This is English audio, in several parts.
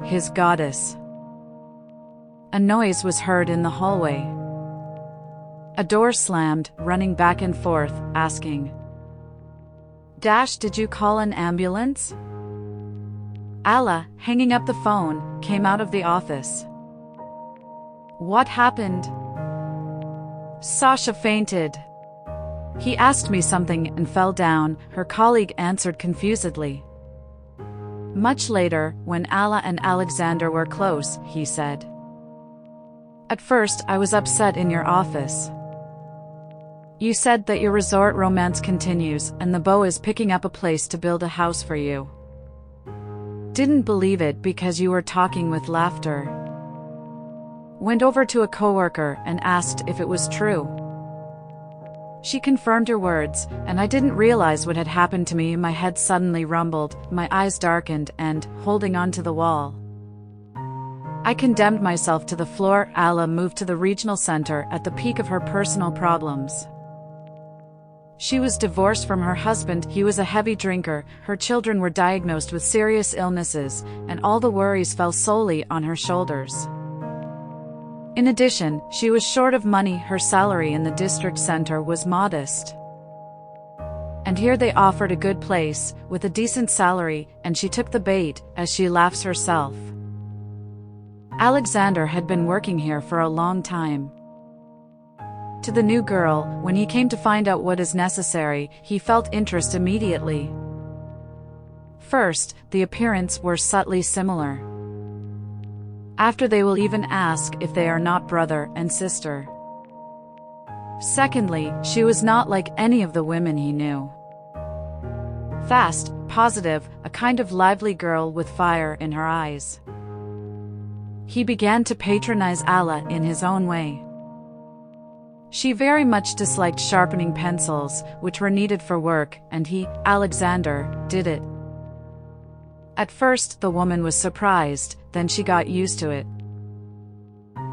his goddess. A noise was heard in the hallway. A door slammed, running back and forth, asking, "Did you call an ambulance?" Allah, hanging up the phone, came out of the office. "What happened?" "Sasha fainted. He asked me something and fell down," her colleague answered confusedly. Much later, when Allah and Alexander were close, he said, "At first I was upset in your office. You said that your resort romance continues and the beau is picking up a place to build a house for you. Didn't believe it because you were talking with laughter. Went over to a coworker and asked if it was true. She confirmed your words, and I didn't realize what had happened to me. My head suddenly rumbled, my eyes darkened, and, holding on to the wall, I condemned myself to the floor." Allah moved to the regional center at the peak of her personal problems. She was divorced from her husband. He was a heavy drinker, her children were diagnosed with serious illnesses, and all the worries fell solely on her shoulders. In addition, she was short of money. Her salary in the district center was modest. And here they offered a good place, with a decent salary, and she took the bait, as she laughs herself. Alexander had been working here for a long time. To the new girl, when he came to find out what is necessary, he felt interest immediately. First, the appearance were subtly similar. After, they will even ask if they are not brother and sister. Secondly, she was not like any of the women he knew. Fast, positive, a kind of lively girl with fire in her eyes. He began to patronize Allah in his own way. She very much disliked sharpening pencils, which were needed for work, and he, Alexander, did it. At first, the woman was surprised, then she got used to it.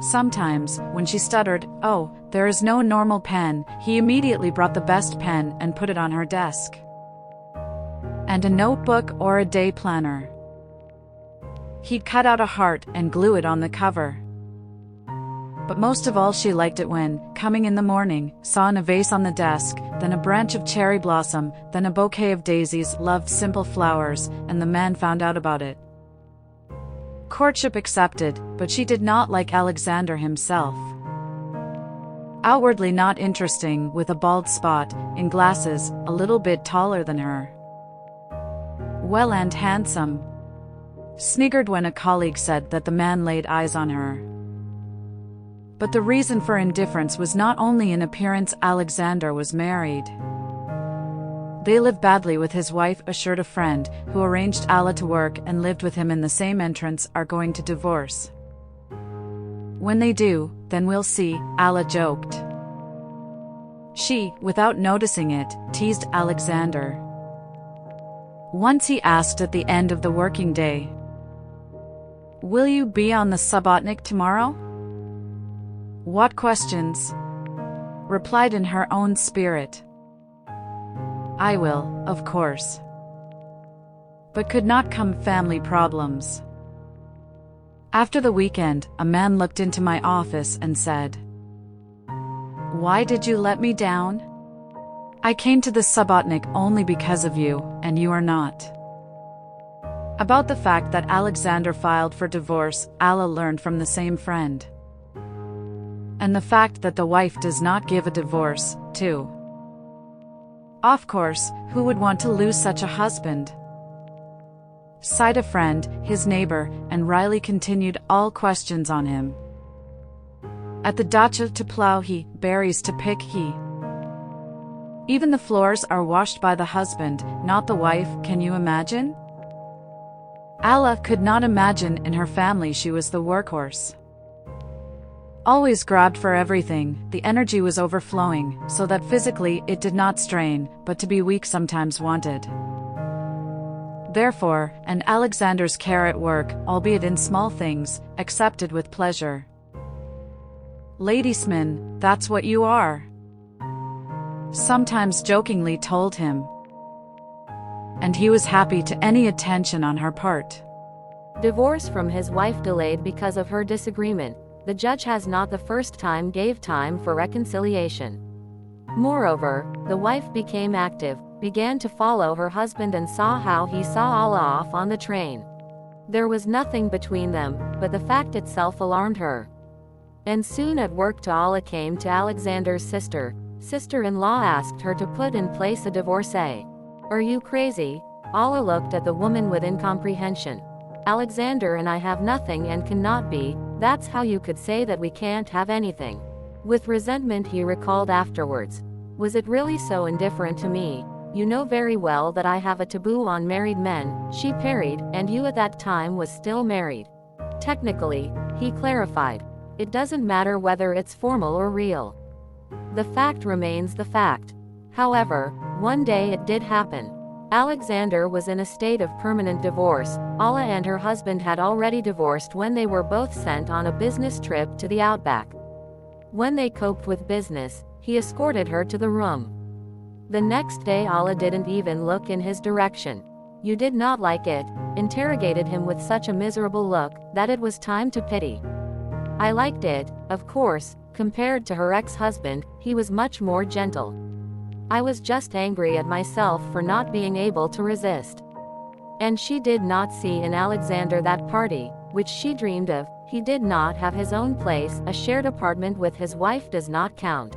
Sometimes, when she stuttered, "Oh, there is no normal pen," he immediately brought the best pen and put it on her desk. And a notebook or a day planner. He'd cut out a heart and glue it on the cover. But most of all, she liked it when, coming in the morning, saw in a vase on the desk, then a branch of cherry blossom, then a bouquet of daisies, loved simple flowers, and the man found out about it. Courtship accepted, but she did not like Alexander himself. Outwardly not interesting, with a bald spot, in glasses, a little bit taller than her. Well, and handsome. Sniggered when a colleague said that the man laid eyes on her. But the reason for indifference was not only in appearance. Alexander was married. They lived badly with his wife, assured a friend, who arranged Allah to work and lived with him in the same entrance, are going to divorce. When they do, then we'll see, Allah joked. She, without noticing it, teased Alexander. Once he asked at the end of the working day, "Will you be on the Subotnik tomorrow?" "What questions?" replied in her own spirit. "I will, of course. But could not come family problems." After the weekend, a man looked into my office and said, "Why did you let me down? I came to the Subotnik only because of you, and you are not." About the fact that Alexander filed for divorce, Allah learned from the same friend. And the fact that the wife does not give a divorce, too. Of course, who would want to lose such a husband? Sighed a friend, his neighbor, and Riley continued all questions on him. At the dacha to plow he, berries to pick he. Even the floors are washed by the husband, not the wife. Can you imagine? Allah could not imagine. In her family she was the workhorse. Always grabbed for everything, the energy was overflowing, so that physically it did not strain, but to be weak sometimes wanted. Therefore, and Alexander's care at work, albeit in small things, accepted with pleasure. "Ladiesman, that's what you are," sometimes jokingly told him. And he was happy to any attention on her part. Divorce from his wife delayed because of her disagreement. The judge has not the first time gave time for reconciliation. Moreover, the wife became active, began to follow her husband and saw how he saw Allah off on the train. There was nothing between them, but the fact itself alarmed her. And soon at work Allah came to Alexander's sister-in-law asked her to put in place a divorcee. Are you crazy? Allah looked at the woman with incomprehension. Alexander and I have nothing and cannot be, that's how you could say that we can't have anything. With resentment he recalled afterwards. Was it really so indifferent to me? You know very well that I have a taboo on married men. She parried, and you at that time was still married. Technically, he clarified. It doesn't matter whether it's formal or real. The fact remains the fact. However, one day it did happen. Alexander was in a state of permanent divorce. Allah and her husband had already divorced when they were both sent on a business trip to the outback. When they coped with business, he escorted her to the room. The next day Allah didn't even look in his direction. You did not like it? Interrogated him with such a miserable look, that it was time to pity. I liked it, of course. Compared to her ex-husband, he was much more gentle. I was just angry at myself for not being able to resist. And she did not see in Alexander that party, which she dreamed of. He did not have his own place, a shared apartment with his wife does not count.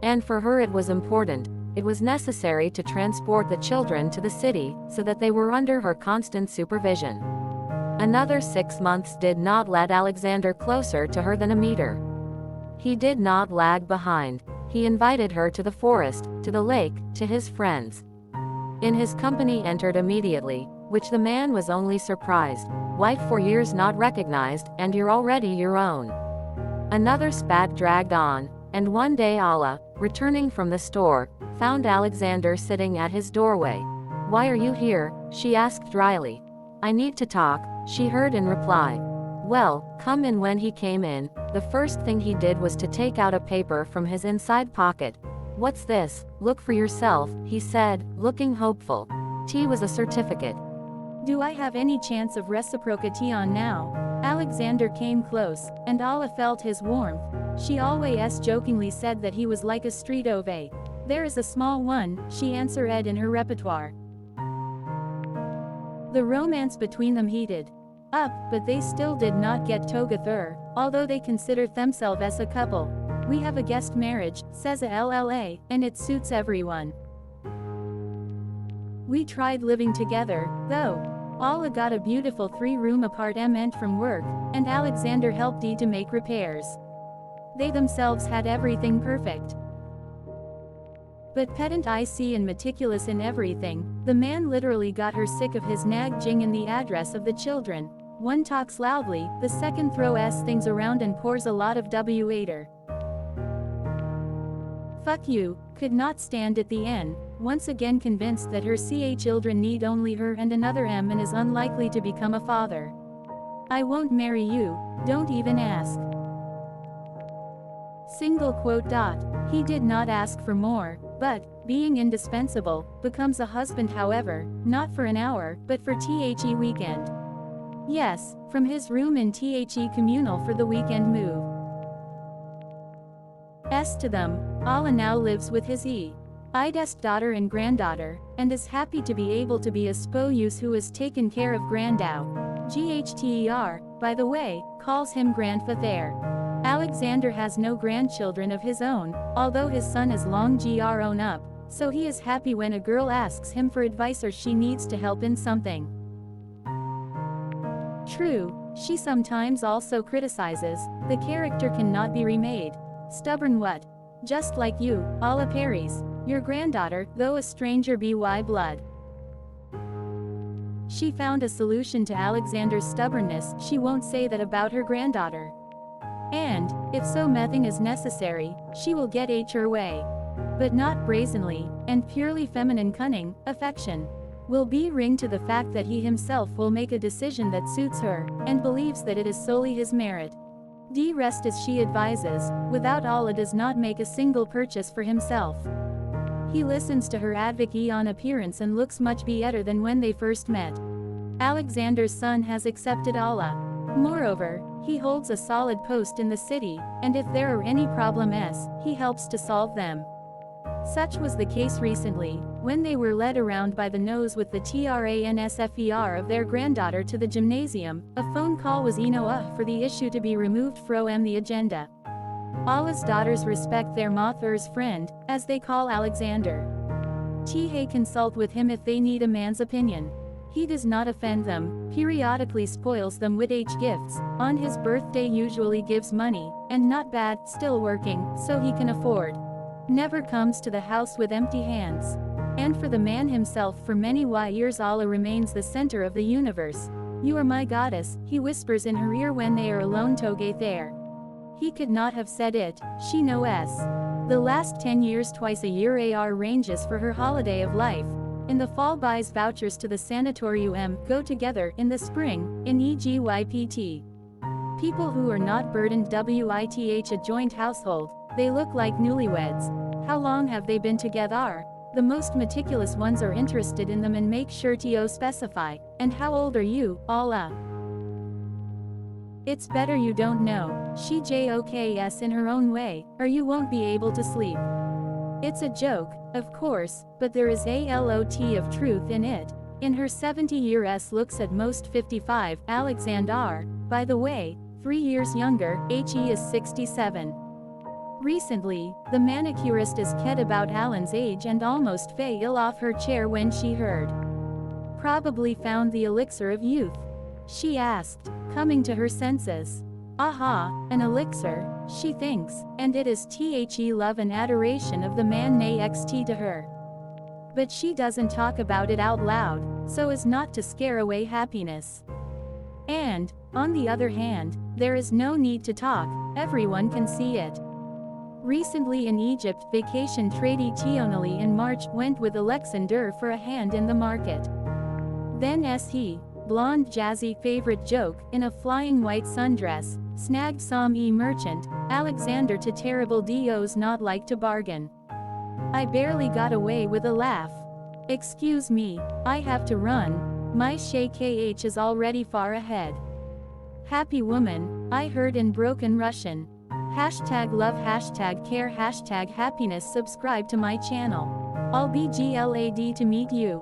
And for her it was important. It was necessary to transport the children to the city, so that they were under her constant supervision. Another 6 months did not let Alexander closer to her than a meter. He did not lag behind. He invited her to the forest, to the lake, to his friends. In his company entered immediately, which the man was only surprised. Wife for years not recognized, and you're already your own. Another spat dragged on, and one day Allah, returning from the store, found Alexander sitting at his doorway. Why are you here? She asked dryly. I need to talk, she heard in reply. Well, come in. When he came in, the first thing he did was to take out a paper from his inside pocket. What's this? Look for yourself, he said, looking hopeful. T was a certificate. Do I have any chance of reciprocity on now? Alexander came close, and Allah felt his warmth. She always jokingly said that he was like a street ove. There is a small one, she answered in her repertoire. The romance between them heated up, but they still did not get together, although they considered themselves as a couple. We have a guest marriage, says a LLA, and it suits everyone. We tried living together, though. Allah got a beautiful 3-room apartment from work, and Alexander helped to make repairs. They themselves had everything perfect. But pedant and meticulous in everything, the man literally got her sick of his nagging in the address of the children. One talks loudly, the second throws things around and pours a lot of water. Fuck you, could not stand at the end, once again convinced that her children need only her and another M and is unlikely to become a father. I won't marry you, don't even ask. Single quote. He did not ask for more, but, being indispensable, becomes a husband. However, not for an hour, but for the weekend. Yes, from his room in the communal for the weekend move. As to them, Allah now lives with his eldest daughter and granddaughter, and is happy to be able to be a spouse who has taken care of Grandau. Gchter, by the way, calls him grandfather. Alexander has no grandchildren of his own, although his son is long grown up, so he is happy when a girl asks him for advice or she needs to help in something. True, she sometimes also criticizes, the character cannot be remade. Stubborn what? Just like you, Allah parries. Your granddaughter, though a stranger by blood. She found a solution to Alexander's stubbornness. She won't say that about her granddaughter. And, if so nothing is necessary, she will get her way. But not brazenly, and purely feminine cunning, affection. Will bring to the fact that he himself will make a decision that suits her, and believes that it is solely his merit. The rest as she advises, without Allah does not make a single purchase for himself. He listens to her advocate on appearance and looks much better than when they first met. Alexander's son has accepted Allah. Moreover, he holds a solid post in the city, and if there are any problems, he helps to solve them. Such was the case recently, when they were led around by the nose with the transfer of their granddaughter to the gymnasium. A phone call was for the issue to be removed from the agenda. Allah's daughters respect their mother's friend, as they call Alexander. Consult with him if they need a man's opinion. He does not offend them, periodically spoils them with gifts, on his birthday usually gives money, and not bad, still working, so he can afford. Never comes to the house with empty hands. And for the man himself, for many years Allah remains the center of the universe. You are my goddess, he whispers in her ear when they are alone together. He could not have said it, she knows. The last 10 years twice a year arranges for her holiday of life. In the fall buys vouchers to the sanatorium, go together in the spring, in Egypt. People who are not burdened with a joint household, they look like newlyweds. How long have they been together? The most meticulous ones are interested in them and make sure to specify. And how old are you, Allah? It's better you don't know, she jokes in her own way, or you won't be able to sleep. It's a joke, of course, but there is a lot of truth in it. In her 70 years looks at most 55, Alexander, by the way, 3 years younger, he is 67. Recently, the manicurist is ked about Alan's age and almost fell off her chair when she heard. Probably found the elixir of youth. She asked, coming to her senses. Aha, an elixir, she thinks, and it is love and adoration of the man next to her. But she doesn't talk about it out loud, so as not to scare away happiness. And, on the other hand, there is no need to talk, everyone can see it. Recently in Egypt, vacation tradie Tionali in March went with Alexander for a hand in the market. Then he, blonde jazzy favorite joke, in a flying white sundress, snagged some merchant, Alexander to terrible does not like to bargain. I barely got away with a laugh. Excuse me, I have to run, my sheikh is already far ahead. Happy woman, I heard in broken Russian. #love, #care, #happiness. Subscribe to my channel. I'll be glad to meet you.